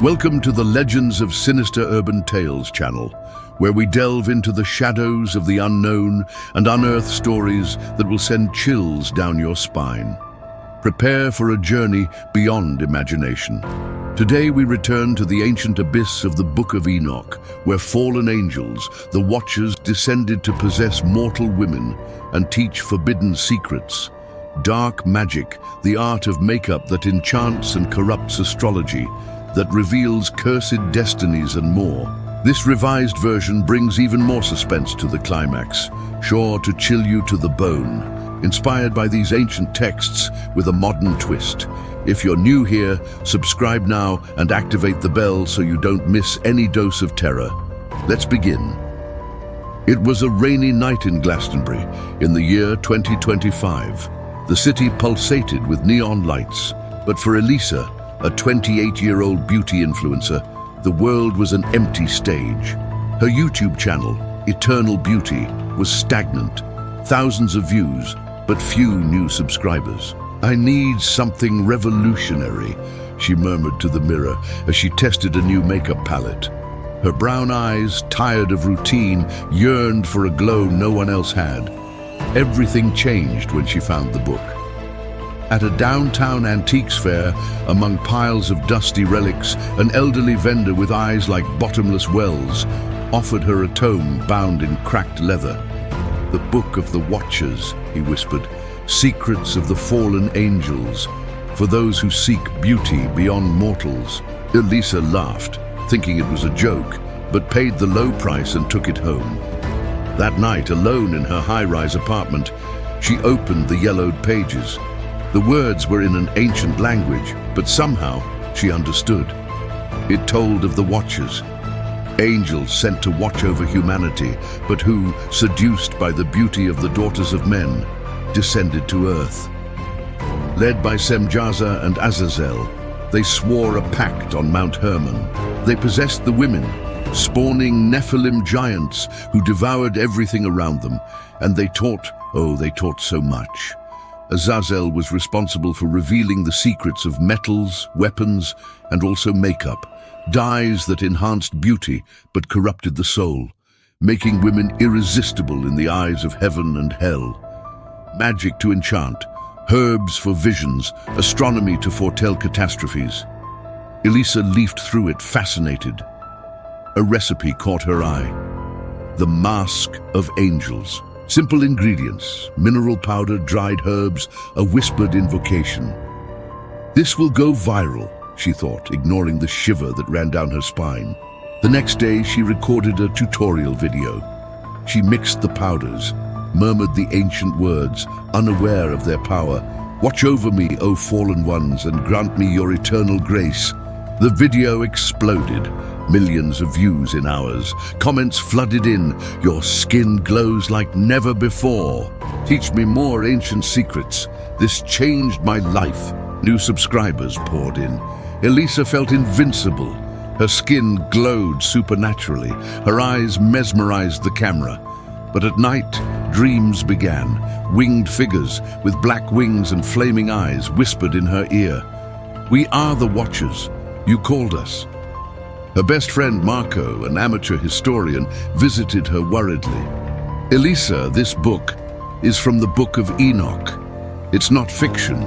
Welcome to the Legends of Sinister Urban Tales channel, where we delve into the shadows of the unknown and unearth stories that will send chills down your spine. Prepare for a journey beyond imagination. Today we return to the ancient abyss of the Book of Enoch, where fallen angels, the Watchers, descended to possess mortal women and teach forbidden secrets. Dark magic, the art of makeup that enchants and corrupts astrology, that reveals cursed destinies and more. This revised version brings even more suspense to the climax, sure to chill you to the bone. Inspired by these ancient texts with a modern twist. If you're new here, subscribe now and activate the bell so you don't miss any dose of terror. Let's begin. It was a rainy night in Glastonbury in the year 2025. The city pulsated with neon lights, but for Elisa, a 28-year-old beauty influencer, the world was an empty stage. Her YouTube channel, Eternal Beauty, was stagnant. Thousands of views, but few new subscribers. "I need something revolutionary," she murmured to the mirror as she tested a new makeup palette. Her brown eyes, tired of routine, yearned for a glow no one else had. Everything changed when she found the book. At a downtown antiques fair, among piles of dusty relics, an elderly vendor with eyes like bottomless wells offered her a tome bound in cracked leather. "The Book of the Watchers," he whispered, "secrets of the fallen angels, for those who seek beauty beyond mortals." Elisa laughed, thinking it was a joke, but paid the low price and took it home. That night, alone in her high-rise apartment, she opened the yellowed pages. The words were in an ancient language, but somehow she understood. It told of the Watchers, angels sent to watch over humanity, but who, seduced by the beauty of the daughters of men, descended to earth. Led by Semjaza and Azazel, they swore a pact on Mount Hermon. They possessed the women, spawning Nephilim giants who devoured everything around them, and they taught so much. Azazel was responsible for revealing the secrets of metals, weapons, and also makeup, dyes that enhanced beauty but corrupted the soul, making women irresistible in the eyes of heaven and hell. Magic to enchant, herbs for visions, astronomy to foretell catastrophes. Elisa leafed through it, fascinated. A recipe caught her eye. The Mask of Angels. Simple ingredients, mineral powder, dried herbs, a whispered invocation. "This will go viral," she thought, ignoring the shiver that ran down her spine. The next day, she recorded a tutorial video. She mixed the powders, murmured the ancient words, unaware of their power. "Watch over me, O fallen ones, and grant me your eternal grace." The video exploded. Millions of views in hours. Comments flooded in. "Your skin glows like never before. Teach me more ancient secrets. This changed my life." New subscribers poured in. Elisa felt invincible. Her skin glowed supernaturally. Her eyes mesmerized the camera. But at night, dreams began. Winged figures with black wings and flaming eyes whispered in her ear, "We are the Watchers. You called us." Her best friend Marco, an amateur historian, visited her worriedly. "Elisa, this book is from the Book of Enoch. It's not fiction.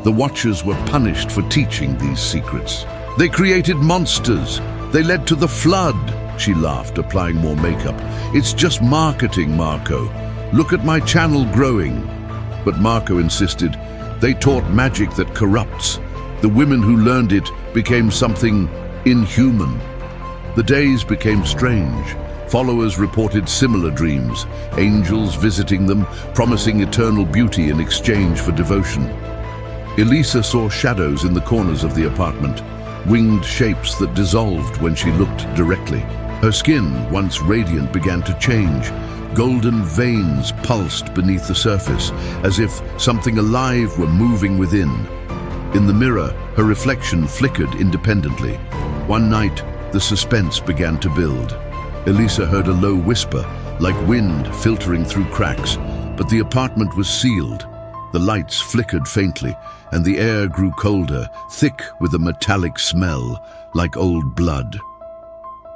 The Watchers were punished for teaching these secrets. They created monsters. They led to the flood." She laughed, applying more makeup. "It's just marketing, Marco. Look at my channel growing." But Marco insisted, "They taught magic that corrupts. The women who learned it became something inhuman." The days became strange. Followers reported similar dreams, angels visiting them, promising eternal beauty in exchange for devotion. Elisa saw shadows in the corners of the apartment, winged shapes that dissolved when she looked directly. Her skin, once radiant, began to change. Golden veins pulsed beneath the surface, as if something alive were moving within. In the mirror, her reflection flickered independently. One night, the suspense began to build. Elisa heard a low whisper, like wind filtering through cracks, but the apartment was sealed. The lights flickered faintly, and the air grew colder, thick with a metallic smell, like old blood.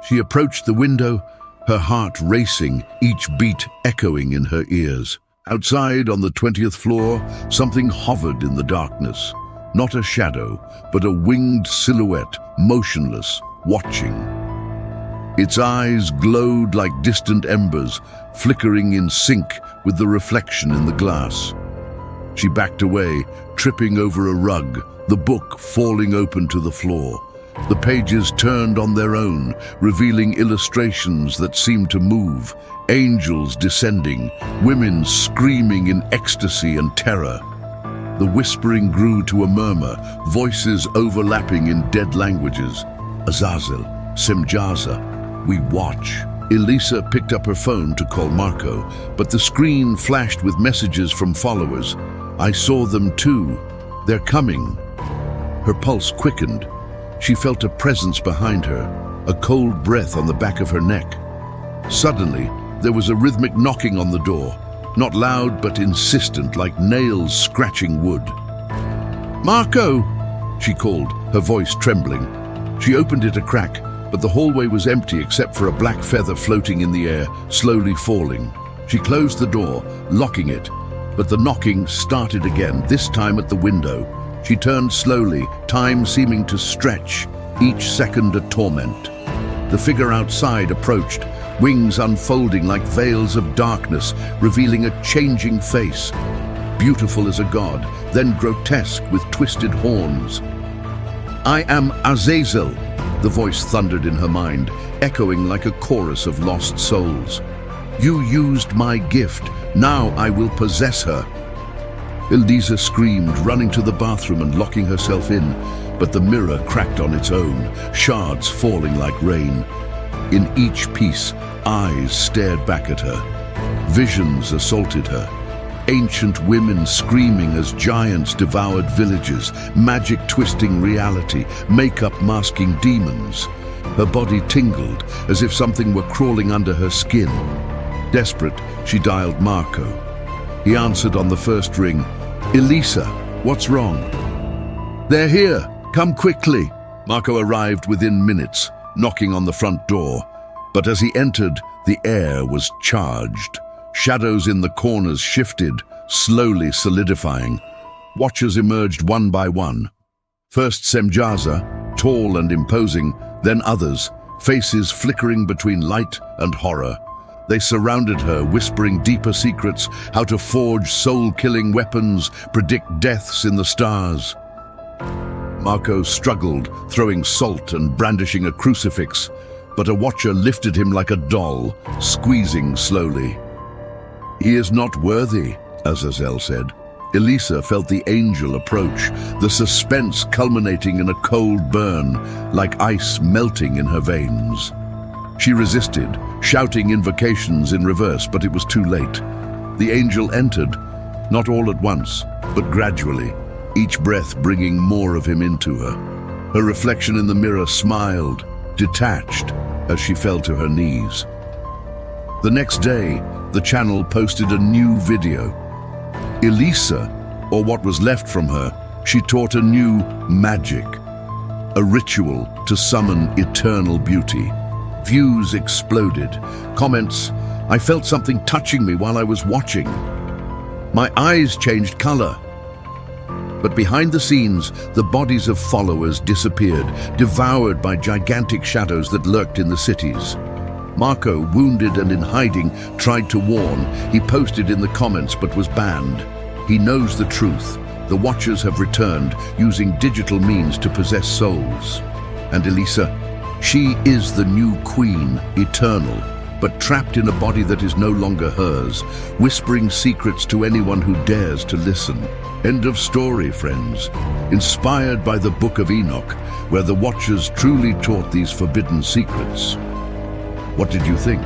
She approached the window, her heart racing, each beat echoing in her ears. Outside, on the 20th floor, something hovered in the darkness. Not a shadow, but a winged silhouette, motionless, watching. Its eyes glowed like distant embers, flickering in sync with the reflection in the glass. She backed away, tripping over a rug, the book falling open to the floor. The pages turned on their own, revealing illustrations that seemed to move, angels descending, women screaming in ecstasy and terror. The whispering grew to a murmur, voices overlapping in dead languages. Azazel, Semjaza, we watch. Elisa picked up her phone to call Marco, but the screen flashed with messages from followers. I saw them too. They're coming. Her pulse quickened. She felt a presence behind her, a cold breath on the back of her neck. Suddenly, there was a rhythmic knocking on the door, not loud but insistent, like nails scratching wood. Marco, she called, her voice trembling. She opened it a crack, but the hallway was empty except for a black feather floating in the air, slowly falling. She closed the door, locking it, but the knocking started again, this time at the window. She turned slowly, time seeming to stretch, each second a torment. The figure outside approached, wings unfolding like veils of darkness, revealing a changing face. Beautiful as a god, then grotesque with twisted horns. I am Azazel, the voice thundered in her mind, echoing like a chorus of lost souls. You used my gift, now I will possess her. Elisa screamed, running to the bathroom and locking herself in, but the mirror cracked on its own, shards falling like rain. In each piece, eyes stared back at her. Visions assaulted her. Ancient women screaming as giants devoured villages, magic twisting reality, makeup masking demons. Her body tingled as if something were crawling under her skin. Desperate, she dialed Marco. He answered on the first ring. Elisa, what's wrong? They're here. Come quickly. Marco arrived within minutes, knocking on the front door. But as he entered, the air was charged. Shadows in the corners shifted, slowly solidifying. Watchers emerged one by one. First Semjaza, tall and imposing, then others, faces flickering between light and horror. They surrounded her, whispering deeper secrets, how to forge soul-killing weapons, predict deaths in the stars. Marco struggled, throwing salt and brandishing a crucifix, but a watcher lifted him like a doll, squeezing slowly. He is not worthy, Azazel said. Elisa felt the angel approach, the suspense culminating in a cold burn, like ice melting in her veins. She resisted, shouting invocations in reverse, but it was too late. The angel entered, not all at once, but gradually, each breath bringing more of him into her. Her reflection in the mirror smiled, detached, as she fell to her knees. The next day, the channel posted a new video. Elisa, or what was left from her, she taught a new magic, a ritual to summon eternal beauty. Views exploded. Comments, I felt something touching me while I was watching. My eyes changed color. But behind the scenes, the bodies of followers disappeared, devoured by gigantic shadows that lurked in the cities. Marco, wounded and in hiding, tried to warn. He posted in the comments but was banned. He knows the truth. The Watchers have returned, using digital means to possess souls. And Elisa, she is the new queen, eternal, but trapped in a body that is no longer hers, whispering secrets to anyone who dares to listen. End of story, friends. Inspired by the Book of Enoch, where the Watchers truly taught these forbidden secrets. What did you think?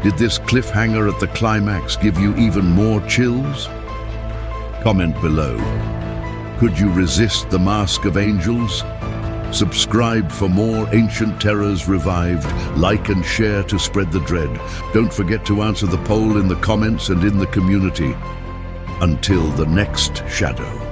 Did this cliffhanger at the climax give you even more chills? Comment below. Could you resist the Mask of Angels? Subscribe for more ancient terrors revived. Like and share to spread the dread. Don't forget to answer the poll in the comments and in the community. Until the next shadow.